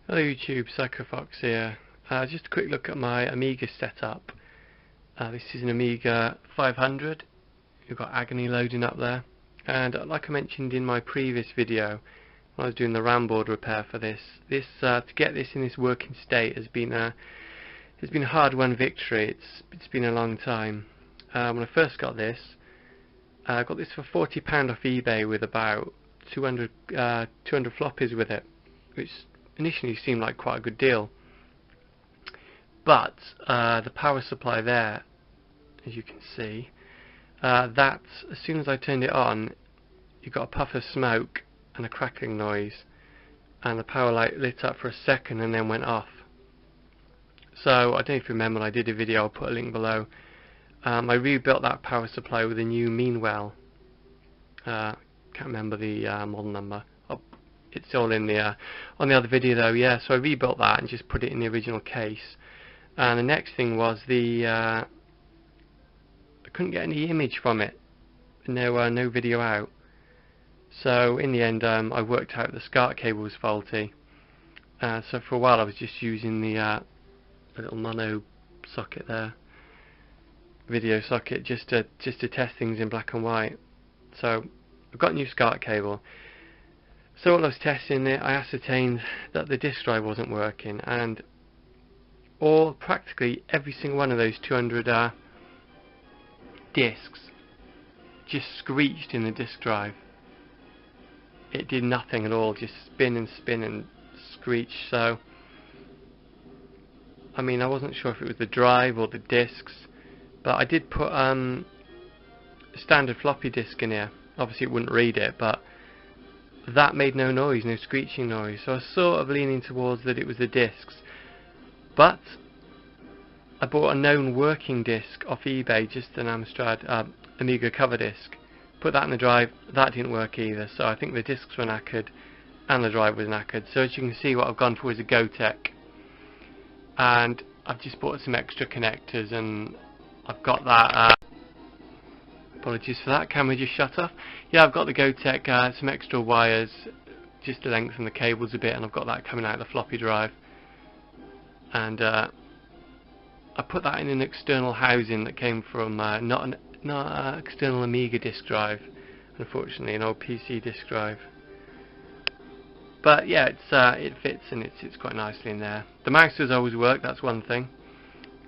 Hello YouTube, Psychofox here. Just a quick look at my Amiga setup. This is an Amiga 500. You've got Agony loading up there. And like I mentioned in my previous video, when I was doing the RAM board repair for this, to get this in this working state has been a hard-won victory. It's been a long time. When I first got this, I got this for £40 off eBay with about 200 floppies with it, which initially seemed like quite a good deal, but the power supply there, as you can see, that as soon as I turned it on, you got a puff of smoke and a crackling noise, and the power light lit up for a second and then went off. So I don't know if you remember, I did a video, I'll put a link below. I rebuilt that power supply with a new Meanwell. Can't remember the model number. It's all in the on the other video though. Yeah, so I rebuilt that and just put it in the original case. And the next thing was I couldn't get any image from it. No video out. So in the end, I worked out the SCART cable was faulty. So for a while I was just using the little mono socket there, video socket, just to test things in black and white. So I've got a new SCART cable. So while I was testing it, I ascertained that the disk drive wasn't working, and practically every single one of those 200 disks just screeched in the disk drive. It did nothing at all, just spin and spin and screech. So I mean, I wasn't sure if it was the drive or the disks, but I did put a standard floppy disk in here. Obviously it wouldn't read it, but that made no noise, no screeching noise. So I was sort of leaning towards that it was the discs. But I bought a known working disc off eBay, just an Amstrad Amiga cover disc. Put that in the drive, that didn't work either. So I think the discs were knackered and the drive was knackered. So as you can see, what I've gone for is a Gotek. And I've just bought some extra connectors, and I've got that. Apologies for that, camera just shut off. Yeah, I've got the Gotek, some extra wires just to lengthen the cables a bit, and I've got that coming out of the floppy drive. And I put that in an external housing that came from not an external Amiga disk drive, unfortunately, an old PC disk drive. But yeah, it fits and it sits quite nicely in there. The mouse does always work, that's one thing.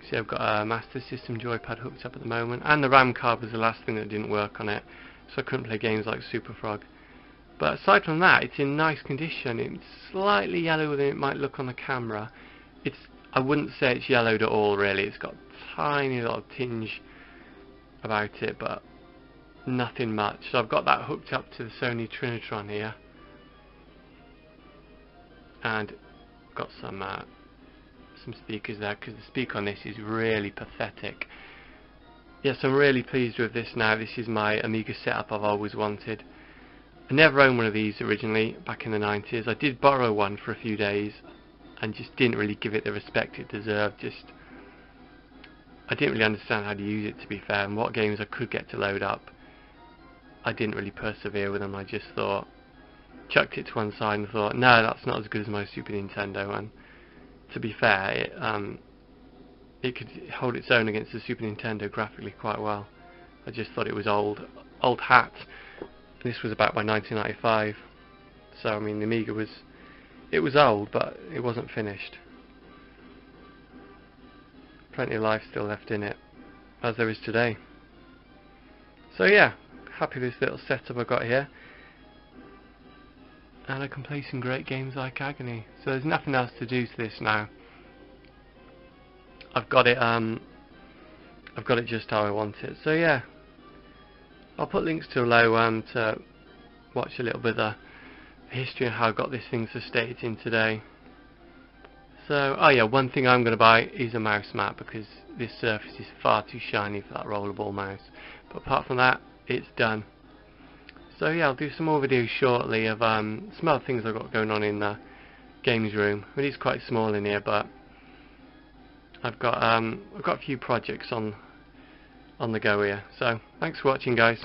See, I've got a Master System joypad hooked up at the moment, and the RAM card was the last thing that didn't work on it, so I couldn't play games like Super Frog. But aside from that, it's in nice condition. It's slightly yellower than it might look on the camera. I wouldn't say it's yellowed at all, really. It's got a tiny little tinge about it, but nothing much. So I've got that hooked up to the Sony Trinitron here, and got some speakers there, because the speaker on this is really pathetic. Yes, I'm really pleased with this now. This is my Amiga setup I've always wanted. I never owned one of these originally, back in the 90s. I did borrow one for a few days and just didn't really give it the respect it deserved. I didn't really understand how to use it, to be fair, and what games I could get to load up. I didn't really persevere with them. I just chucked it to one side and thought, no, that's not as good as my Super Nintendo. And to be fair, it could hold its own against the Super Nintendo graphically quite well. I just thought it was old hat. This was about by 1995, so I mean the Amiga was old, but it wasn't finished. Plenty of life still left in it, as there is today. So yeah, happy with this little setup I've got here. And I can play some great games like Agony. So there's nothing else to do to this now. I've got it just how I want it. So yeah, I'll put links to below to watch a little bit of the history of how I got this thing to state it's in today. So, oh yeah, one thing I'm going to buy is a mouse mat, because this surface is far too shiny for that rollerball mouse. But apart from that, it's done. So yeah, I'll do some more videos shortly of some other things I've got going on in the games room. It is quite small in here, but I've got a few projects on the go here. So thanks for watching, guys.